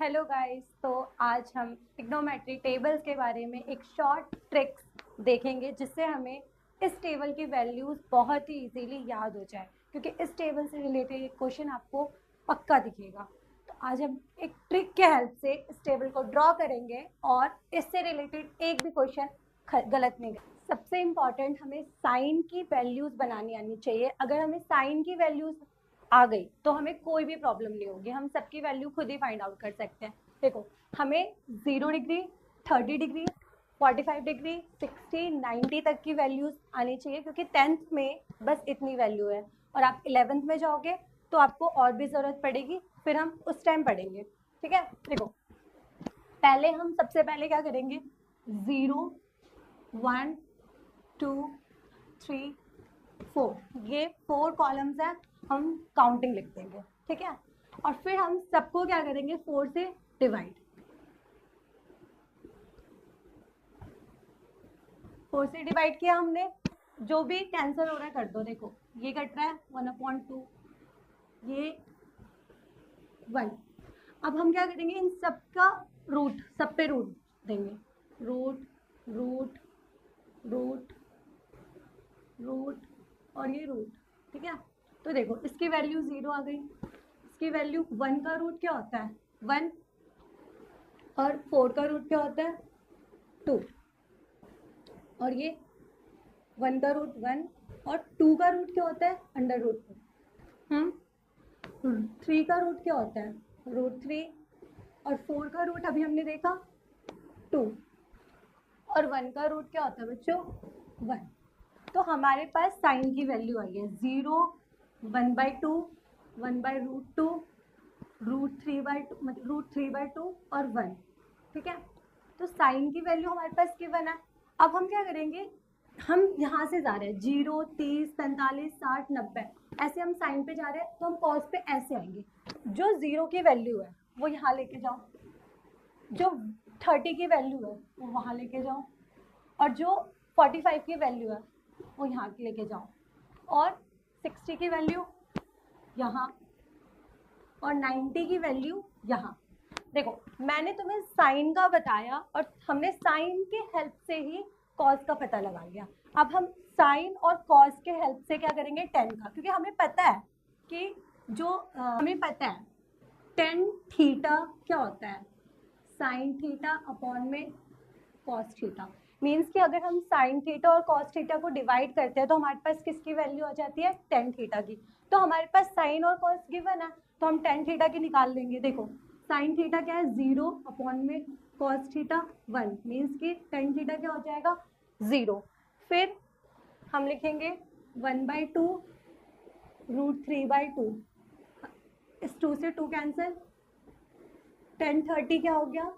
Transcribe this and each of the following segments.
Hello guys. तो आज हम ट्रिग्नोमेट्री टेबल्स के बारे में एक शॉर्ट ट्रिक्स देखेंगे जिससे हमें इस टेबल की वैल्यूज़ बहुत ही इजीली याद हो जाए, क्योंकि इस टेबल से रिलेटेड एक क्वेश्चन आपको पक्का दिखेगा। तो आज हम एक ट्रिक के हेल्प से इस टेबल को ड्रॉ करेंगे और इससे रिलेटेड एक भी क्वेश्चन गलत नहीं। सबसे इम्पॉर्टेंट, हमें साइन की वैल्यूज़ बनानी आनी चाहिए। अगर हमें साइन की वैल्यूज़ आ गई तो हमें कोई भी प्रॉब्लम नहीं होगी, हम सबकी वैल्यू खुद ही फाइंड आउट कर सकते हैं। देखो, हमें 0 डिग्री, 30 डिग्री, 45 डिग्री, 60, 90 तक की वैल्यूज आनी चाहिए, क्योंकि 10th में बस इतनी वैल्यू है और आप 11th में जाओगे तो आपको और भी ज़रूरत पड़ेगी, फिर हम उस टाइम पढ़ेंगे। ठीक है, देखो पहले हम सबसे पहले क्या करेंगे, 0, 1, 2, 3, 4, ये 4 कॉलम्स हैं, हम काउंटिंग लिख देंगे। ठीक है, और फिर हम सबको क्या करेंगे, 4 से डिवाइड। 4 से डिवाइड किया हमने, जो भी कैंसिल हो रहा है कर दो। देखो ये कट रहा है 1/2, ये 1। अब हम क्या करेंगे, इन सबका रूट, सब पे रूट देंगे। रूट, रूट, रूट, रूट और ये रूट। ठीक है, तो देखो इसकी वैल्यू 0 आ गई, इसकी वैल्यू 1 का रूट क्या होता है 1, और 4 का रूट क्या होता है 2, और ये 1 का रूट 1 और 2 का रूट क्या होता है अंडर रूट 2। 3 का रूट क्या होता है √3, और 4 का रूट अभी हमने देखा 2, और 1 का रूट क्या होता है बच्चों 1। तो हमारे पास साइन की वैल्यू आई है 0, 1/2, 1/√2, √3/2, मतलब √3/2 और 1। ठीक है, तो साइन की वैल्यू हमारे पास गिवन है। अब हम क्या करेंगे, हम यहाँ से जा रहे हैं 0, 30, 45, 60, 90, ऐसे हम साइन पे जा रहे हैं, तो हम कॉस पे ऐसे आएंगे। जो 0 की वैल्यू है वो यहाँ लेके जाओ, जो 30 की वैल्यू है वो वहाँ लेके जाओ, और जो 45 की वैल्यू है वो यहाँ लेके जाओ, और 60 की वैल्यू यहाँ, और 90 की वैल्यू यहाँ। देखो मैंने तुम्हें साइन का बताया और हमने साइन के हेल्प से ही कॉस का पता लगा लिया। अब हम साइन और कॉस के हेल्प से क्या करेंगे 10 का, क्योंकि हमें पता है कि हमें पता है tan थीटा क्या होता है, साइन थीटा अपॉन में कॉस थीटा। मीन्स कि अगर हम साइन थीटा और कॉस थीटा को डिवाइड करते हैं तो हमारे पास किसकी वैल्यू आ जाती है tan थीटा की। तो हमारे पास साइन और कॉस गिवन है, तो हम tan थीटा की निकाल लेंगे। देखो साइन थीटा क्या है 0 अपॉन में कॉस थीटा 1, मीन्स कि tan थीटा क्या हो जाएगा 0। फिर हम लिखेंगे 1/2 √3/2, इस 2 से 2 कैंसिल, tan 30 क्या हो गया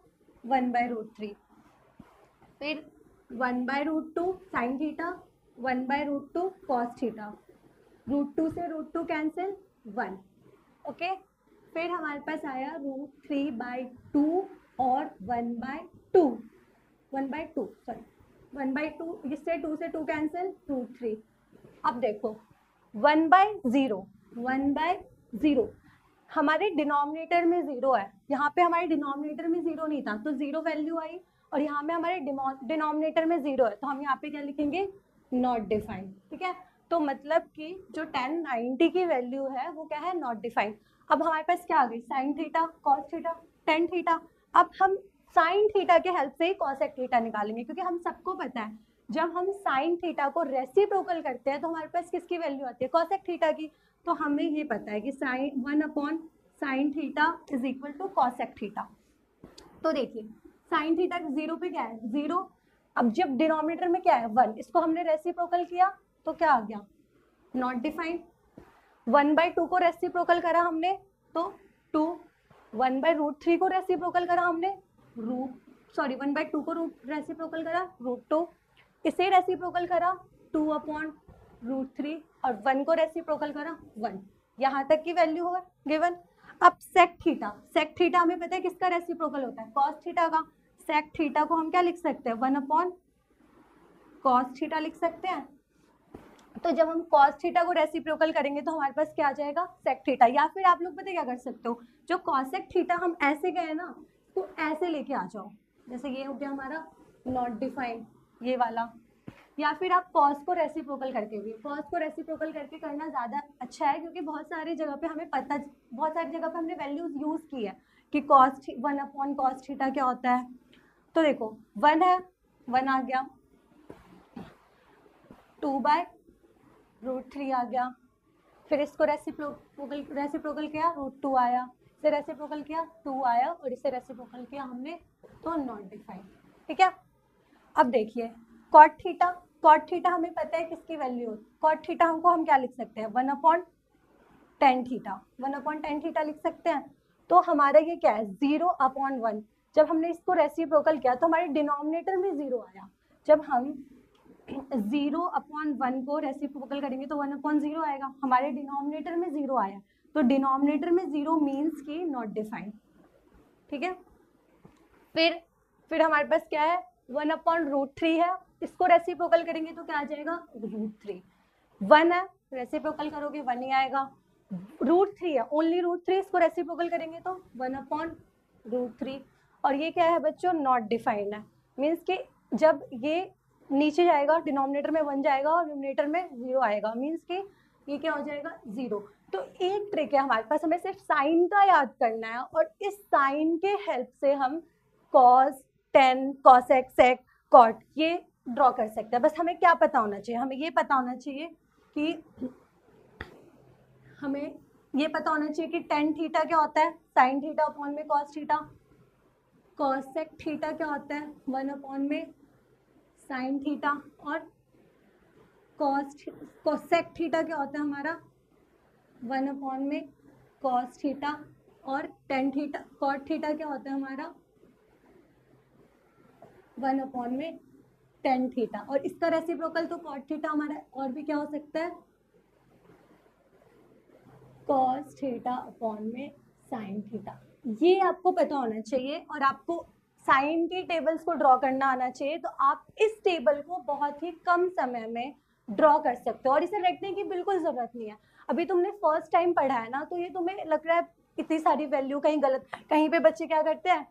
1/√3। फिर 1/√2 साइन थीटा, 1/√2 कॉस थीटा, √2 से √2 कैंसिल 1। ओके, फिर हमारे पास आया √3/2 और 1/2, 1/2 सॉरी 1/2, इससे 2 से 2 कैंसिल √3। अब देखो 1/0, 1/0 हमारे डिनोमिनेटर में 0 है, यहाँ पे हमारे डिनोमिनेटर में 0 नहीं था तो 0 वैल्यू आई, और यहाँ में हमारे डिनोमिनेटर में 0 है तो हम यहाँ पे क्या लिखेंगे नॉट डिफाइंड। ठीक है, तो मतलब कि जो tan 90 की वैल्यू है वो क्या है नॉट डिफाइंड। अब हमारे पास क्या आ गई sine theta, cos theta, tan theta. अब हम साइन थीटा के हेल्प से ही कॉसेक थीटा निकालेंगे, क्योंकि हम सबको पता है जब हम साइन थीटा को रेसिप्रोकल करते हैं तो हमारे पास किसकी वैल्यू आती है कॉसेक थीटा की। तो हमें ये पता है कि sine 1/sin theta is equal to cosec theta. तो देखिए साइन थीटा 0 पे क्या है 0, अब जब डिनोमिनेटर में क्या है 1, इसको हमने रेसिप्रोकल किया तो क्या आ गया नॉट डिफाइंड। 1/2 को रेसिप्रोकल करा हमने तो 2, 1/√3 को रेसिप्रोकल करा हमने 1/2 को रेसिप्रोकल करा √2, इसे रेसिप्रोकल करा 2/√3, और 1 को रेसिप्रोकल करा 1। यहाँ तक की वैल्यू होगा गिवन। अब सेक थीटा हमें पता है किसका रेसिप्रोकल होता है कॉस थीटा का। सेक थीटा को हम क्या लिख सकते हैं 1/cos थीटा लिख सकते हैं। तो जब हम cos थीटा को रेसिप्रोकल करेंगे तो हमारे पास क्या आ जाएगा, sec थीटा। या फिर आप लोग पता क्या कर सकते हो, जो cosec थीटा हम ऐसे गए ना, तो ऐसे लेके आ जाओ, जैसे ये हो गया हमारा नॉट डिफाइंड ये वाला। या फिर आप cos को रेसिप्रोकल करके भी, cos को रेसिप्रोकल करके करना ज़्यादा अच्छा है, क्योंकि बहुत सारी जगह पे हमें पता, बहुत सारी जगह पे हमने वैल्यूज यूज़ की है कि cos 1/cos थीटा क्या होता है। तो देखो 1 है, 1 आ गया, 2/√3 आ गया, फिर इसको रेसिप्रोकल किया, √2 आया, इसे रेसिप्रोकल किया 2 आया, और इसे रेसिप्रोकल किया हमने तो नॉट डिफाइंड। ठीक है, अब देखिए cot थीटा हमें पता है किसकी वैल्यू है। cot थीटा हमको हम क्या लिख सकते हैं, 1/tan थीटा, 1/tan थीटा लिख सकते हैं। तो हमारा ये क्या है, 0/1। जब हमने इसको रेसिप्रोकल किया तो हमारे डिनोमिनेटर में 0 आया। जब हम 0/1 को रेसिप्रोकल करेंगे तो 1/0 आएगा, हमारे डिनोमिनेटर में 0 आया, तो डिनोमिनेटर में 0 मीन्स की नॉट डिफाइंड। ठीक है, फिर हमारे पास क्या है, 1/√3 है, इसको रेसिप्रोकल करेंगे तो क्या आ जाएगा, √3। 1 है, रेसिप्रोकल करोगे 1 ही आएगा। √3 है, ओनली √3, इसको रेसिप्रोकल करेंगे तो 1/√3। और ये क्या है बच्चों, नॉट डिफाइंड है, मीन्स कि जब ये नीचे जाएगा डिनोमिनेटर में 1 जाएगा और न्यूमरेटर में 0 आएगा, मीन्स कि ये क्या हो जाएगा, 0। तो एक ट्रिक है हमारे पास, हमें सिर्फ साइन का याद करना है, और इस साइन के हेल्प से हम cos, tan, cosec, sec, cot ये ड्रॉ कर सकते हैं। बस हमें क्या पता होना चाहिए, हमें ये पता होना चाहिए कि tan थीटा क्या होता है, sin थीटा अपॉन में cos थीटा, cosec थीटा क्या होता है, 1 अपॉन में sin थीटा, और cosec थीटा क्या होता है हमारा, 1 अपॉन में cos थीटा, और tan थीटा cot थीटा क्या होता है हमारा, 1 अपॉन में tan थीटा। और इसका रेसिप्रोकल तो cot थीटा हमारा और भी क्या हो सकता है, cos थीटा अपॉन में sin थीटा। ये आपको पता होना चाहिए, और आपको साइन के टेबल्स को ड्रॉ करना आना चाहिए, तो आप इस टेबल को बहुत ही कम समय में ड्रॉ कर सकते हो, और इसे रटने की बिल्कुल जरूरत नहीं है। अभी तुमने फर्स्ट टाइम पढ़ा है ना, तो ये तुम्हें लग रहा है इतनी सारी वैल्यू कहीं गलत, कहीं पे बच्चे क्या करते हैं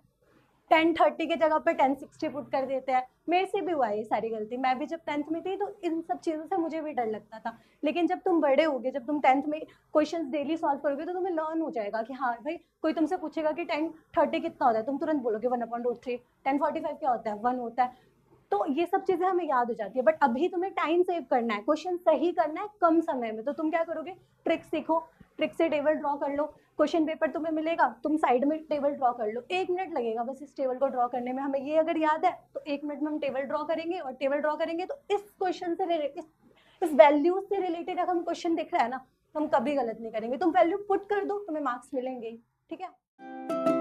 1030 की जगह पे 1060 पुट कर देते हैं। मेरे से भी हुआ है ये सारी गलती, मैं भी जब 10th में थी तो इन सब चीज़ों से मुझे भी डर लगता था। लेकिन जब तुम बड़े होगे, जब तुम 10th में क्वेश्चंस डेली सॉल्व करोगे, तो तुम्हें लर्न हो जाएगा कि हाँ भाई, कोई तुमसे पूछेगा कि 1030 कितना होता है, तुम तुरंत बोलोगे 1/√3। 1045 क्या होता है, 1 होता है। तो ये सब चीज़ें हमें याद हो जाती है। बट अभी तुम्हें टाइम सेव करना है, क्वेश्चन सही करना है कम समय में, तो तुम क्या करोगे, ट्रिक सीखो, ट्रिक से टेबल ड्रॉ कर लो। क्वेश्चन पेपर तुम्हें मिलेगा, तुम साइड में टेबल ड्रॉ कर लो, 1 मिनट लगेगा बस इस टेबल को ड्रॉ करने में। हमें ये अगर याद है तो 1 मिनट में हम टेबल ड्रॉ करेंगे, और टेबल ड्रॉ करेंगे तो इस क्वेश्चन से इस वैल्यू से रिलेटेड अगर हम क्वेश्चन दिख रहा है ना, तो हम कभी गलत नहीं करेंगे। तुम वैल्यू पुट कर दो, तुम्हें मार्क्स मिलेंगे। ठीक है।